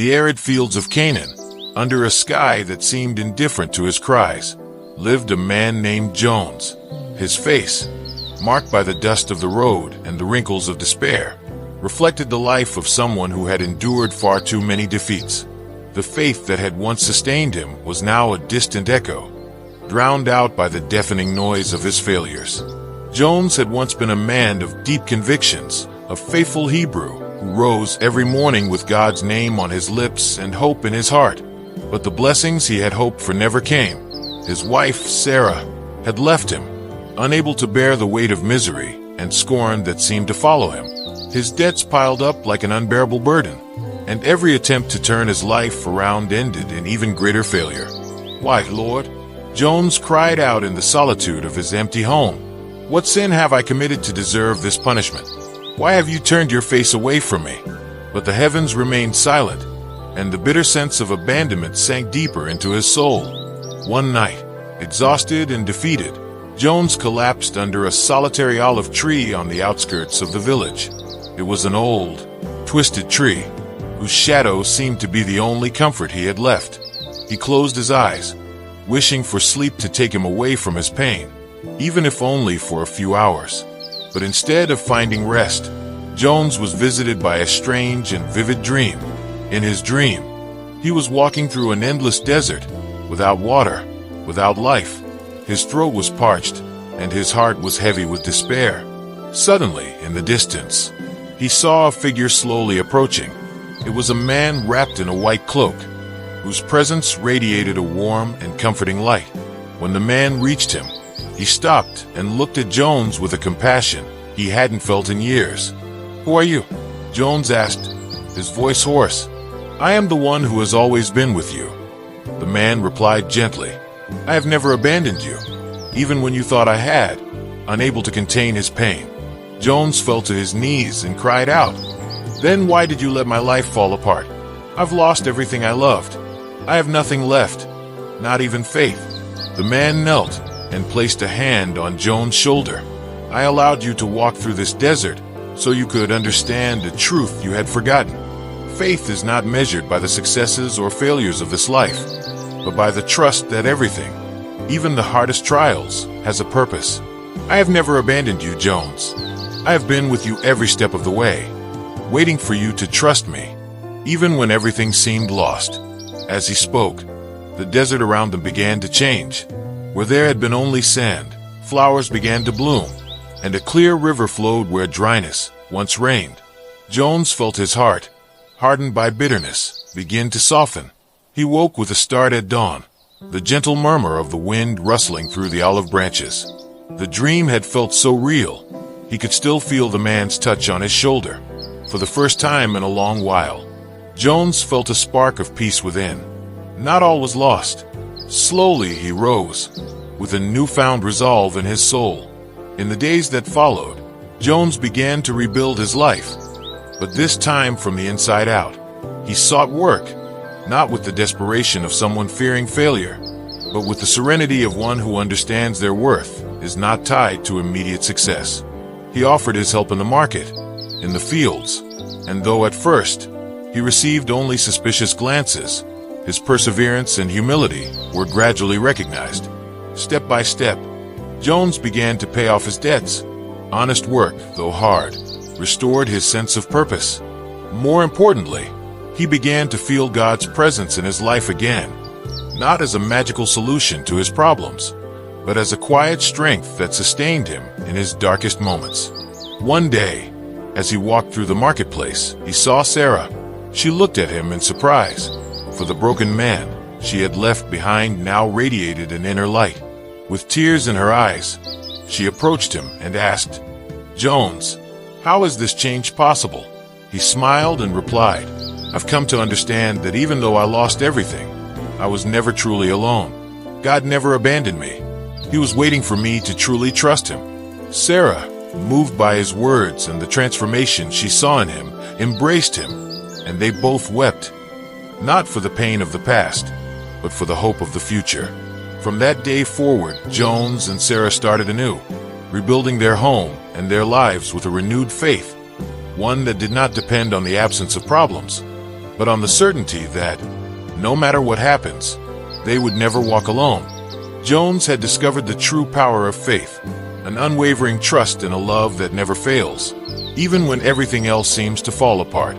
the arid fields of Canaan, under a sky that seemed indifferent to his cries, lived a man named Jones. His face, marked by the dust of the road and the wrinkles of despair, reflected the life of someone who had endured far too many defeats. The faith that had once sustained him was now a distant echo, drowned out by the deafening noise of his failures. Jones had once been a man of deep convictions, a faithful Hebrew who rose every morning with God's name on his lips and hope in his heart. But the blessings he had hoped for never came. His wife, Sarah, had left him, unable to bear the weight of misery and scorn that seemed to follow him. His debts piled up like an unbearable burden, and every attempt to turn his life around ended in even greater failure. "Why, Lord?" Jones cried out in the solitude of his empty home. "What sin have I committed to deserve this punishment? Why have you turned your face away from me?" But the heavens remained silent, and the bitter sense of abandonment sank deeper into his soul. One night, exhausted and defeated, Jones collapsed under a solitary olive tree on the outskirts of the village. It was an old, twisted tree, whose shadow seemed to be the only comfort he had left. He closed his eyes, wishing for sleep to take him away from his pain, even if only for a few hours. But instead of finding rest, Jones was visited by a strange and vivid dream. In his dream, he was walking through an endless desert, without water, without life. His throat was parched, and his heart was heavy with despair. Suddenly, in the distance, he saw a figure slowly approaching. It was a man wrapped in a white cloak, whose presence radiated a warm and comforting light. When the man reached him, he stopped and looked at Jones with a compassion he hadn't felt in years. "Who are you?" Jones asked, his voice hoarse. "I am the one who has always been with you." The man replied gently, "I have never abandoned you, even when you thought I had." Unable to contain his pain, Jones fell to his knees and cried out, "Then why did you let my life fall apart? I've lost everything I loved. I have nothing left, not even faith." The man knelt and placed a hand on Jones' shoulder. "I allowed you to walk through this desert so you could understand a truth you had forgotten. Faith is not measured by the successes or failures of this life, but by the trust that everything, even the hardest trials, has a purpose. I have never abandoned you, Jones. I have been with you every step of the way, waiting for you to trust me, even when everything seemed lost." As he spoke, the desert around them began to change. Where there had been only sand, flowers began to bloom, and a clear river flowed where dryness once reigned. Jones felt his heart, hardened by bitterness, begin to soften. He woke with a start at dawn, the gentle murmur of the wind rustling through the olive branches. The dream had felt so real, he could still feel the man's touch on his shoulder. For the first time in a long while, Jones felt a spark of peace within. Not all was lost. Slowly he rose, with a newfound resolve in his soul. In the days that followed, Jones began to rebuild his life, but this time from the inside out. He sought work, not with the desperation of someone fearing failure, but with the serenity of one who understands their worth is not tied to immediate success. He offered his help in the market, in the fields, and though at first he received only suspicious glances, his perseverance and humility were gradually recognized. Step by step, Jones began to pay off his debts. Honest work, though hard, restored his sense of purpose. More importantly, he began to feel God's presence in his life again, not as a magical solution to his problems, but as a quiet strength that sustained him in his darkest moments. One day, as he walked through the marketplace, he saw Sarah. She looked at him in surprise, for the broken man she had left behind now radiated an inner light. With tears in her eyes, she approached him and asked, "Jones, how is this change possible?" He smiled and replied, "I've come to understand that even though I lost everything, I was never truly alone. God never abandoned me. He was waiting for me to truly trust him." Sarah, moved by his words and the transformation she saw in him, embraced him, and they both wept, not for the pain of the past, but for the hope of the future. From that day forward, Jones and Sarah started anew, rebuilding their home and their lives with a renewed faith, one that did not depend on the absence of problems, but on the certainty that, no matter what happens, they would never walk alone. Jones had discovered the true power of faith, an unwavering trust in a love that never fails, even when everything else seems to fall apart.